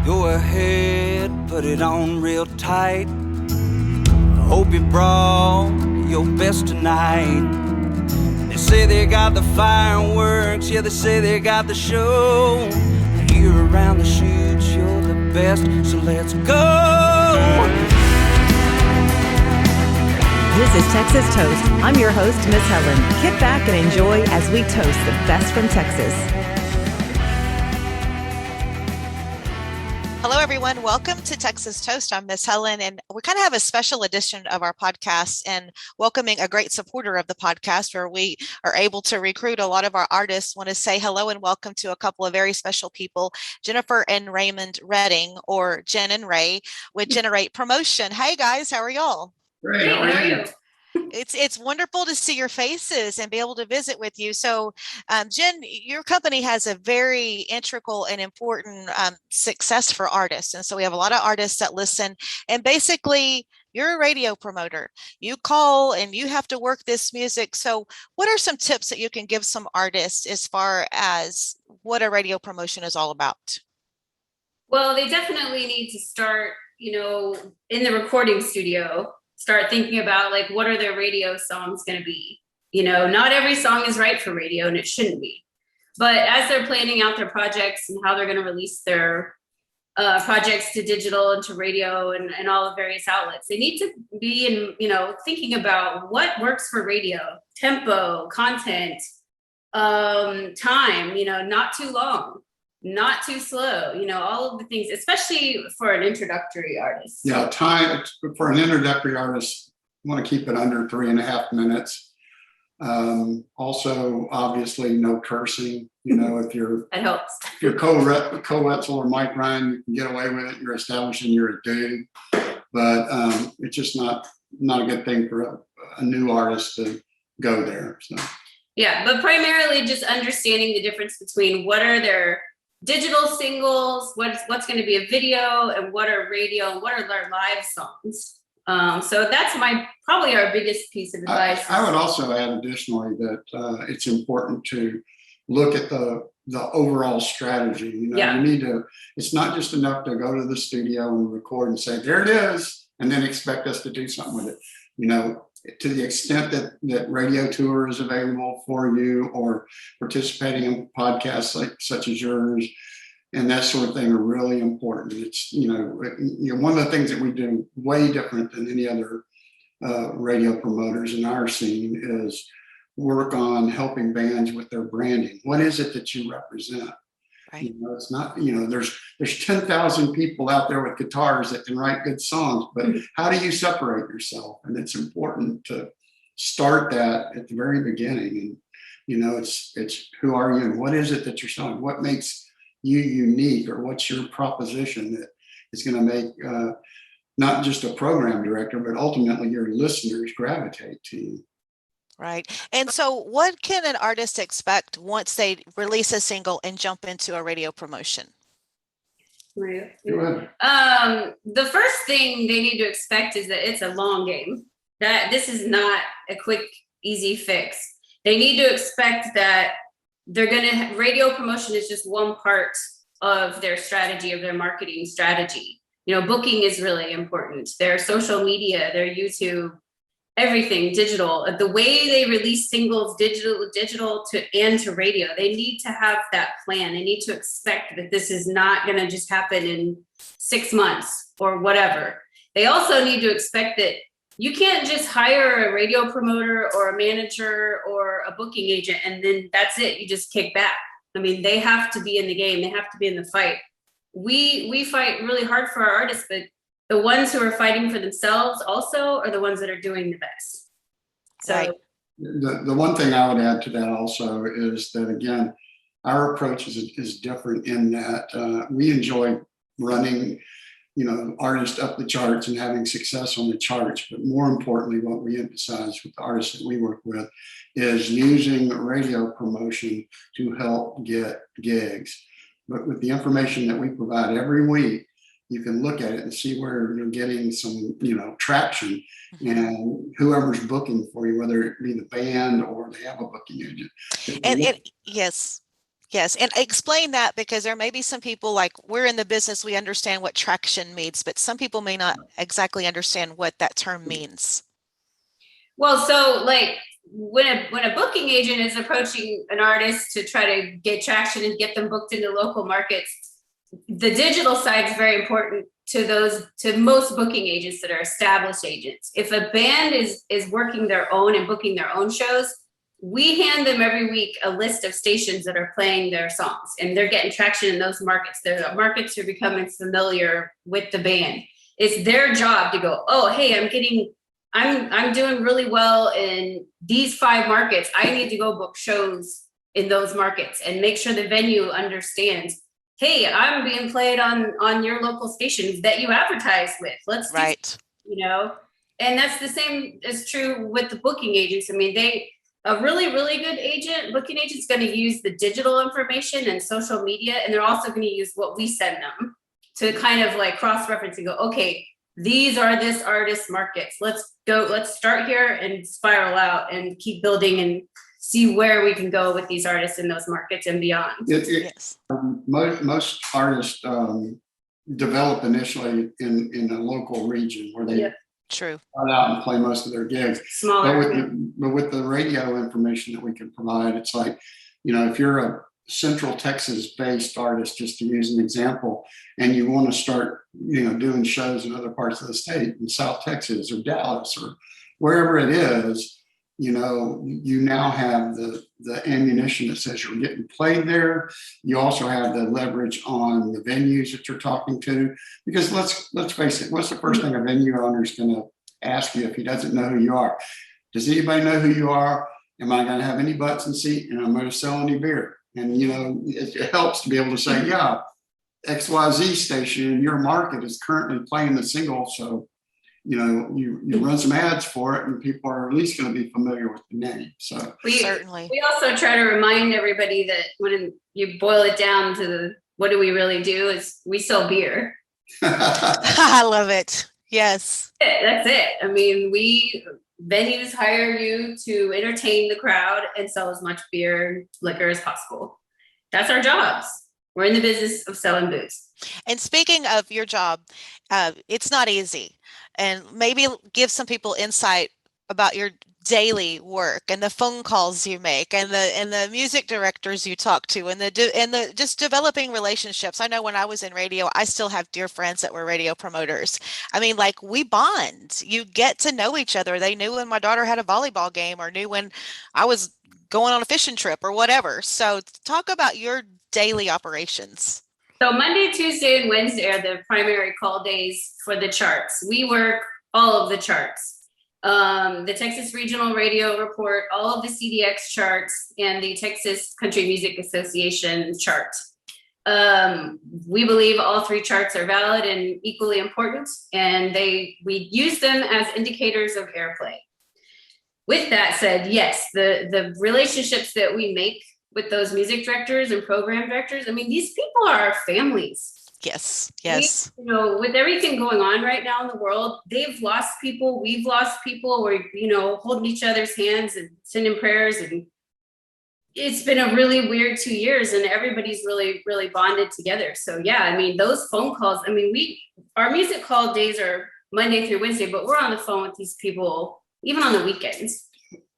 Go ahead, put it on real tight. Hope you brought your best tonight. They say they got the fireworks, yeah, they say they got the show. Here around the chutes, you're the best, so let's go. This is Texas Toast. I'm your host, Miss Helen. Kick back and enjoy as we toast the best from Texas. Hello, everyone. Welcome to Texas Toast. I'm Miss Helen, and we kind of have a special edition of our podcast and welcoming a great supporter of the podcast where we are able to recruit a lot of our artists. Want to say hello and welcome to a couple of very special people, Jennifer and Raymond Redding, or Jen and Ray with Generate Promotion. Hey, guys, how are y'all? Great. How are you? It's wonderful to see your faces and be able to visit with you. So, Jen, your company has a very integral and important success for artists. And so we have a lot of artists that listen. And basically, you're a radio promoter. You call and you have to work this music. So what are some tips that you can give some artists as far as what a radio promotion is all about? Well, they definitely need to start, in the recording studio. Start thinking about what are their radio songs going to be? Not every song is right for radio and it shouldn't be. But as they're planning out their projects and how they're going to release their projects to digital and to radio and all the various outlets, they need to be thinking about what works for radio, tempo, content, time, not too long, not too slow, all of the things, especially for an introductory artist. Yeah, time for an introductory artist, you want to keep it under 3.5 minutes. Also, obviously, no cursing. If you're that helps. If you're Co-Wetzel or Mike Ryan, you can get away with it. You're establishing you're a dude, but it's just not a good thing for a new artist to go there. So yeah, but primarily just understanding the difference between what are their digital singles, what's going to be a video, and what are radio, and what are their live songs. So that's probably our biggest piece of advice. I would also add additionally that it's important to look at the overall strategy. You need to. It's not just enough to go to the studio and record and say there it is, and then expect us to do something with it. To the extent that radio tour is available for you, or participating in podcasts such as yours and that sort of thing are really important. It's, one of the things that we do way different than any other radio promoters in our scene is work on helping bands with their branding. What is it that you represent? Right. It's not, there's 10,000 people out there with guitars that can write good songs, but how do you separate yourself? And it's important to start that at the very beginning. And, it's who are you and what is it that you're selling? What makes you unique, or what's your proposition that is going to make not just a program director, but ultimately your listeners gravitate to you? Right. And so what can an artist expect once they release a single and jump into a radio promotion? The first thing they need to expect is that it's a long game, that this is not a quick, easy fix. They need to expect that radio promotion is just one part of their strategy, of their marketing strategy. Booking is really important. Their social media, their YouTube, everything digital. The way they release singles, digital to radio, they need to have that plan. They need to expect that this is not going to just happen in 6 months or whatever. They also need to expect that you can't just hire a radio promoter or a manager or a booking agent and then that's it. You just kick back. I mean, they have to be in the game. They have to be in the fight. We fight really hard for our artists, but the ones who are fighting for themselves also are the ones that are doing the best. So right. The one thing I would add to that also is that, again, our approach is different in that we enjoy running, artists up the charts and having success on the charts. But more importantly, what we emphasize with the artists that we work with is using radio promotion to help get gigs. But with the information that we provide every week, you can look at it and see where you're getting some, traction, and whoever's booking for you, whether it be the band or they have a booking agent. Yes. Yes, and explain that, because there may be some people, like, we're in the business, we understand what traction means, but some people may not exactly understand what that term means. Well, so like when a booking agent is approaching an artist to try to get traction and get them booked into local markets, the digital side is very important to most booking agents that are established agents. If a band is working their own and booking their own shows, we hand them every week a list of stations that are playing their songs, and they're getting traction in those markets. The markets are becoming familiar with the band. It's their job to go, oh, hey, I'm doing really well in these 5 markets. I need to go book shows in those markets and make sure the venue understands, hey, I'm being played on your local stations that you advertise with. Let's Right. And that's the same is true with the booking agents. I mean, a really, really good booking agent is going to use the digital information and social media, and they're also going to use what we send them to kind of like cross-reference and go, okay, these are this artist markets. Let's start here and spiral out and keep building and see where we can go with these artists in those markets and beyond. Yes. Most artists develop initially in a local region where they True. start out and play most of their gigs. Smaller. But with the radio information that we can provide, it's like, if you're a Central Texas based artist, just to use an example, and you want to start, doing shows in other parts of the state, in South Texas or Dallas or wherever it is, you now have the ammunition that says you're getting played there. You also have the leverage on the venues that you're talking to, because let's face it, what's the first thing a venue owner is going to ask you if he doesn't know who you are? Does anybody know who you are? Am I going to have any butts in seat? And I'm going to sell any beer? And it helps to be able to say, yeah, XYZ station in your market is currently playing the single, so you run some ads for it, and people are at least going to be familiar with the name. So Certainly. We also try to remind everybody that when you boil it down to what do we really do is we sell beer. I love it. Yes. That's it. I mean, venues hire you to entertain the crowd and sell as much beer and liquor as possible. That's our jobs. We're in the business of selling booze. And speaking of your job, it's not easy. And maybe give some people insight about your daily work and the phone calls you make and the music directors you talk to and the just developing relationships. I know when I was in radio, I still have dear friends that were radio promoters. I mean, like, we bond. You get to know each other. They knew when my daughter had a volleyball game, or knew when I was going on a fishing trip or whatever. So talk about your daily operations. So Monday, Tuesday, and Wednesday are the primary call days for the charts. We work all of the charts. The Texas Regional Radio Report, all of the CDX charts, and the Texas Country Music Association chart. We believe all 3 charts are valid and equally important, and we use them as indicators of airplay. With that said, yes, the relationships that we make with those music directors and program directors, I mean, these people are our families. Yes. With everything going on right now in the world, they've lost people, we've lost people. We're, holding each other's hands and sending prayers, and it's been a really weird 2 years, and everybody's really, really bonded together. So yeah, I mean, those phone calls, I mean, our music call days are Monday through Wednesday, but we're on the phone with these people even on the weekends,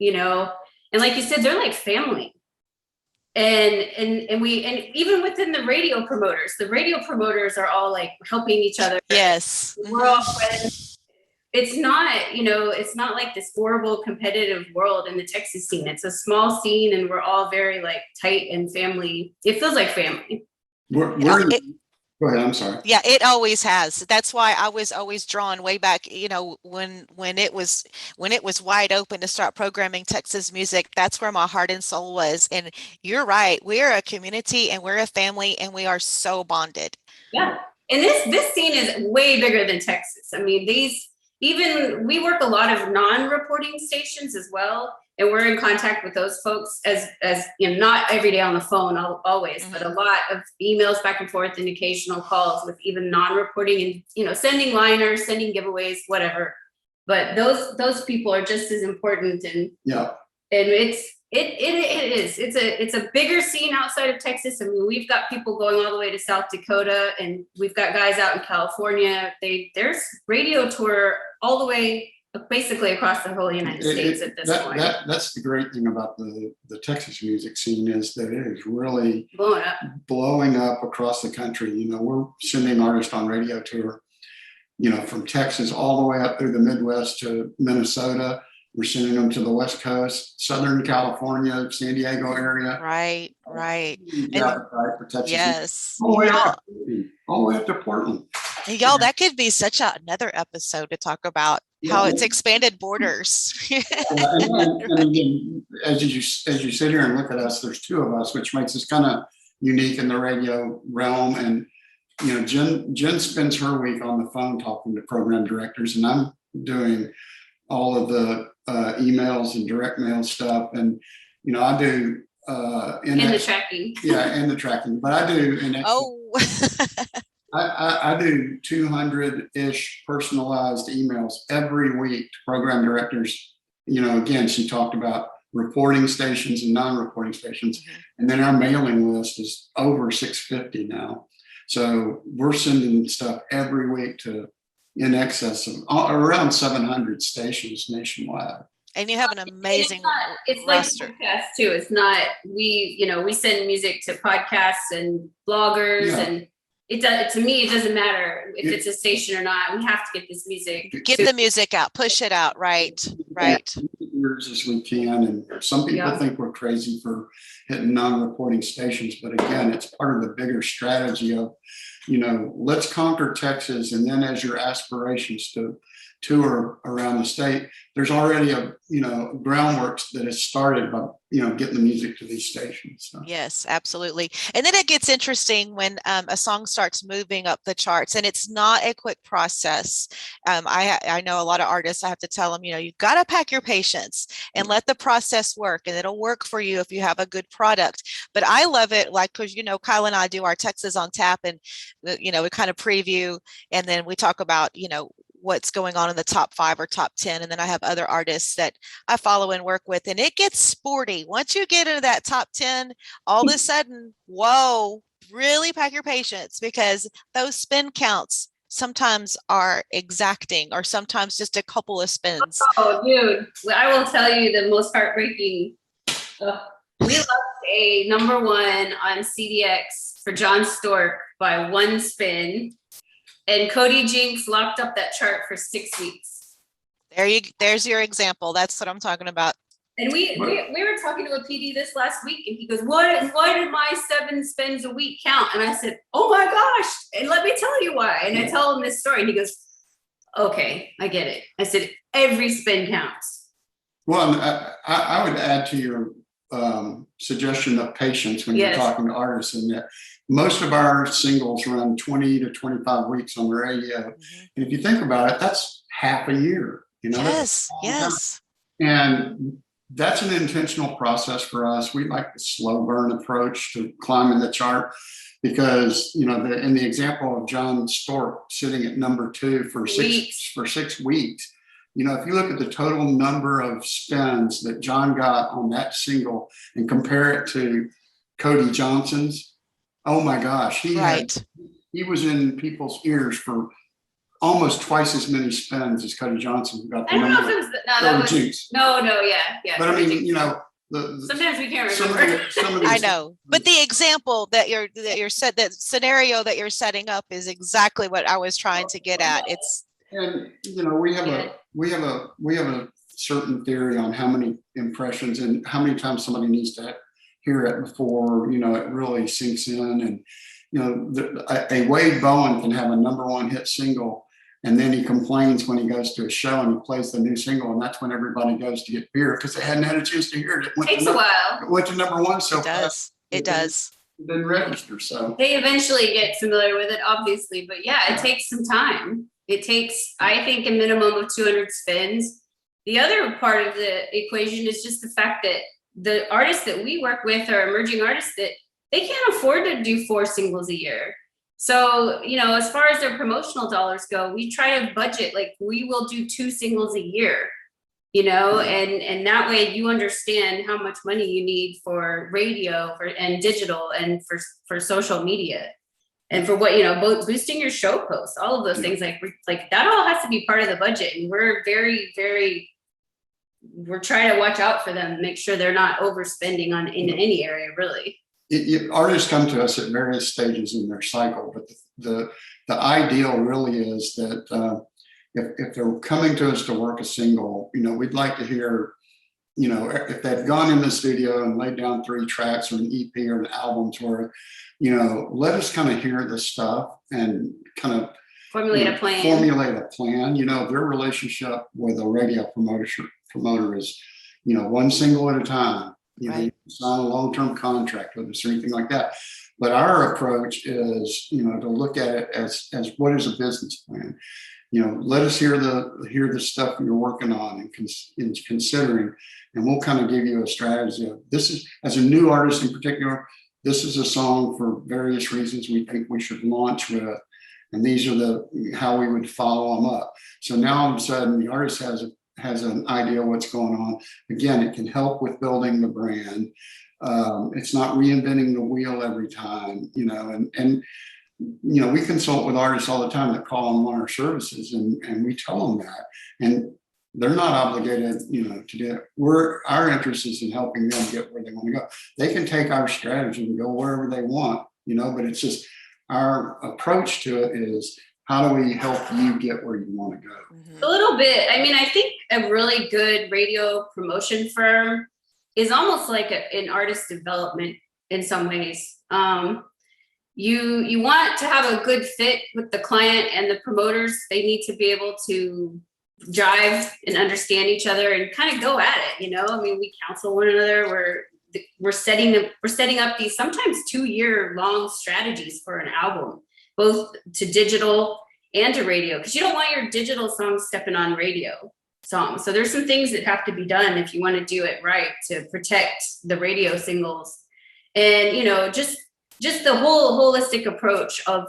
and like you said, they're like family. And even within the radio promoters are all like helping each other. Yes. We're all friends. It's not like this horrible competitive world in the Texas scene. It's a small scene, and we're all very like tight and family. It feels like family. Go ahead. I'm sorry. Yeah, it always has. That's why I was always drawn way back, when it was wide open to start programming Texas music. That's where my heart and soul was. And you're right. We're a community and we're a family, and we are so bonded. Yeah. And this scene is way bigger than Texas. I mean, we work a lot of non-reporting stations as well. And we're in contact with those folks as not every day on the phone always, but a lot of emails back and forth and occasional calls with even non-reporting and, sending liners, sending giveaways, whatever. But those people are just as important. And yeah, and It is. It's a bigger scene outside of Texas. I mean, we've got people going all the way to South Dakota, and we've got guys out in California. There's radio tour all the way basically across the whole United States at this point. That's the great thing about the Texas music scene, is that it is really blowing up across the country. You know, we're sending artists on radio tour, you know, from Texas all the way up through the Midwest to Minnesota. We're sending them to the West Coast, Southern California, San Diego area. Right. Yeah, right, for Texas. Yes. All the way up to Portland. Y'all, that could be such another episode to talk about how it's expanded borders. And again, as you sit here and look at us, there's two of us, which makes us kind of unique in the radio realm. And you know, Jen spends her week on the phone talking to program directors, and I'm doing all of the emails and direct mail stuff. And you know, I do the tracking. Yeah, and the tracking. But I do I do 200-ish personalized emails every week to program directors. You know, again, she talked about reporting stations and non-reporting stations. And then our mailing list is over 650 now. So we're sending stuff every week to in excess of around 700 stations nationwide. And you have an amazing it's like podcasts too. It's not, we send music to podcasts and bloggers, and to me, it doesn't matter if it's a station or not. We have to get this music. Get the music out, push it out. Right. As we can. And some people think we're crazy for hitting non-reporting stations. But again, it's part of the bigger strategy of, you know, let's conquer Texas. And then as your aspirations to tour around the state, there's already a, you know, groundwork that has started by, you know, getting the music to these stations. So. Yes, absolutely. And then it gets interesting when a song starts moving up the charts, and it's not a quick process. I know a lot of artists, I have to tell them, you know, you've got to pack your patience and let the process work, and it'll work for you if you have a good product. But I love it, like, because, you know, Kyle and I do our Texas on Tap, and, you know, we kind of preview, and then we talk about, you know, what's going on in the top 5 or top 10. And then I have other artists that I follow and work with, and it gets sporty. Once you get into that top 10, all of a sudden, whoa, really pack your patience, because those spin counts sometimes are exacting, or sometimes just a couple of spins. Oh, dude, I will tell you the most heartbreaking. We lost a number 1 on CDX for John Stork by 1 spin. And Cody Jinks locked up that chart for 6 weeks. There's your example. That's what I'm talking about. And we were talking to a PD this last week, and he goes, "What did my 7 spins a week count?" And I said, "Oh my gosh!" And let me tell you why. And I tell him this story, and he goes, "Okay, I get it." I said, "Every spin counts." Well, I would add to your suggestion of patience when you're talking to artists, and that most of our singles run 20 to 25 weeks on the radio. And if you think about it, that's half a year, you know? Yes. And that's an intentional process for us. We like the slow burn approach to climbing the chart, because, you know, in the example of John Stork sitting at number 2 for 6 weeks, you know, if you look at the total number of spins that John got on that single and compare it to Cody Johnson's, oh my gosh, he was in people's ears for almost twice as many spins as Cody Johnson, who got the number. I don't know if it was yeah. But I mean, you know, sometimes we can't remember. I know, but the example that that scenario that you're setting up is exactly what I was trying to get at. And you know, we have a certain theory on how many impressions and how many times somebody needs to hear it before, you know, it really sinks in. And you know, a Wade Bowen can have a number 1 hit single, and then he complains when he goes to a show and he plays the new single, and that's when everybody goes to get beer because they hadn't had a chance to hear it. It takes a while. It went to number 1 so fast. It does. It didn't register. So they eventually get familiar with it, obviously, but yeah, it takes some time. It takes, I think, a minimum of 200 spins. The other part of the equation is just the fact that the artists that we work with are emerging artists that they can't afford to do 4 singles a year. So, you know, as far as their promotional dollars go, we try to budget, like we will do 2 singles a year, and that way you understand how much money you need for radio and digital and for social media and for what, both boosting your show posts, all of those things, like that all has to be part of the budget. And we're we're trying to watch out for them, make sure they're not overspending in any area, really. Artists come to us at various stages in their cycle, but the ideal really is that if they're coming to us to work a single, we'd like to hear, if they've gone in the studio and laid down 3 tracks or an EP or an album's worth, let us kind of hear the stuff and kind of formulate a plan. Their relationship with a radio promoter is, one single at a time. Right. Sign a long-term contract with us or anything like that. But our approach is, to look at it as what is a business plan. Let us hear the stuff you're working on and considering, and we'll kind of give you a strategy of this is, as a new artist in particular, this is a song for various reasons we think we should launch with, and these are how we would follow them up. So now all of a sudden the artist has an idea of what's going on. Again, it can help with building the brand. It's not reinventing the wheel every time, and we consult with artists all the time that call on our services, and we tell them that, and they're not obligated, to do it. Our interest is in helping them get where they want to go. They can take our strategy and go wherever they want, but it's just our approach to it is, how do we help you get where you want to go? A little bit. I mean, I think a really good radio promotion firm is almost like an artist development in some ways. You want to have a good fit with the client and the promoters. They need to be able to jive and understand each other and kind of go at it. I mean, we counsel one another. We're setting up these sometimes 2-year-long strategies for an album, both to digital and to radio, because you don't want your digital songs stepping on radio songs. So there's some things that have to be done if you want to do it right to protect the radio singles, and just the whole holistic approach of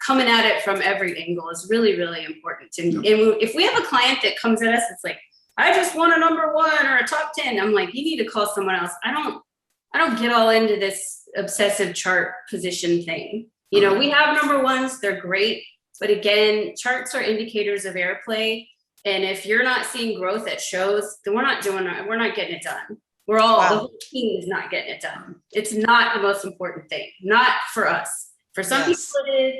coming at it from every angle is really, really important. And if we have a client that comes at us, it's like, I just want a number 1 or a top 10. I'm like, you need to call someone else. I don't get all into this obsessive chart position thing. We have number 1s, they're great. But again, charts are indicators of airplay. And if you're not seeing growth at shows, then we're not getting it done. The whole team is not getting it done. It's not the most important thing, not for us. For some people it is.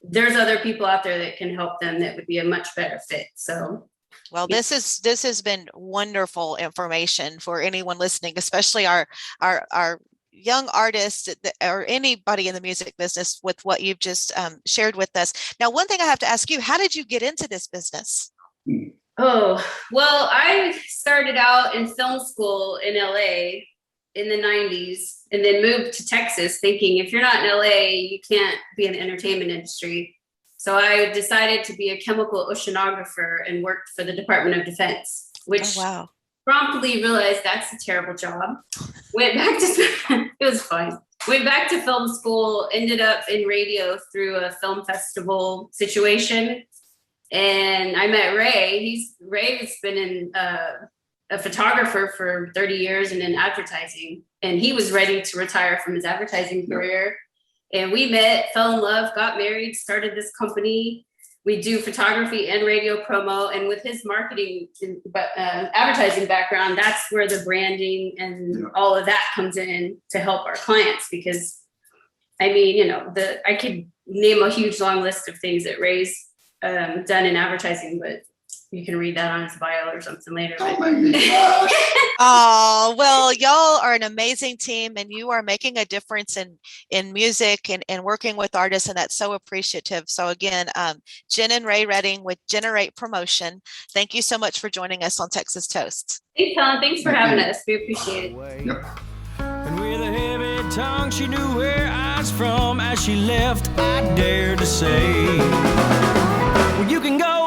There's other people out there that can help them that would be a much better fit. So, well, this has been wonderful information for anyone listening, especially our young artists or anybody in the music business, with what you've just shared with us. Now, one thing I have to ask you, how did you get into this business? Oh, well, I started out in film school in LA in the 90s and then moved to Texas thinking if you're not in LA, you can't be in the entertainment industry. So I decided to be a chemical oceanographer and worked for the Department of Defense, which promptly realized that's a terrible job. Went back to, it was fun. Went back to film school, ended up in radio through a film festival situation. And I met Ray. Ray's been a photographer for 30 years and in advertising. And he was ready to retire from his advertising career. And we met, fell in love, got married, started this company. We do photography and radio promo. And with his marketing advertising background, that's where the branding and all of that comes in to help our clients. Because, I mean, I could name a huge long list of things that Ray's done in advertising, but you can read that on his bio or something later. Oh, well, y'all are an amazing team, and you are making a difference in music and working with artists, and that's so appreciative. So again, Jen and Ray Redding with Generate Promotion, thank you so much for joining us on Texas Toast. Thanks, Helen. Thanks for having us. We appreciate it. Yep. And with a heavy tongue, she knew where I was from. As she left, I dared to say, well, you can go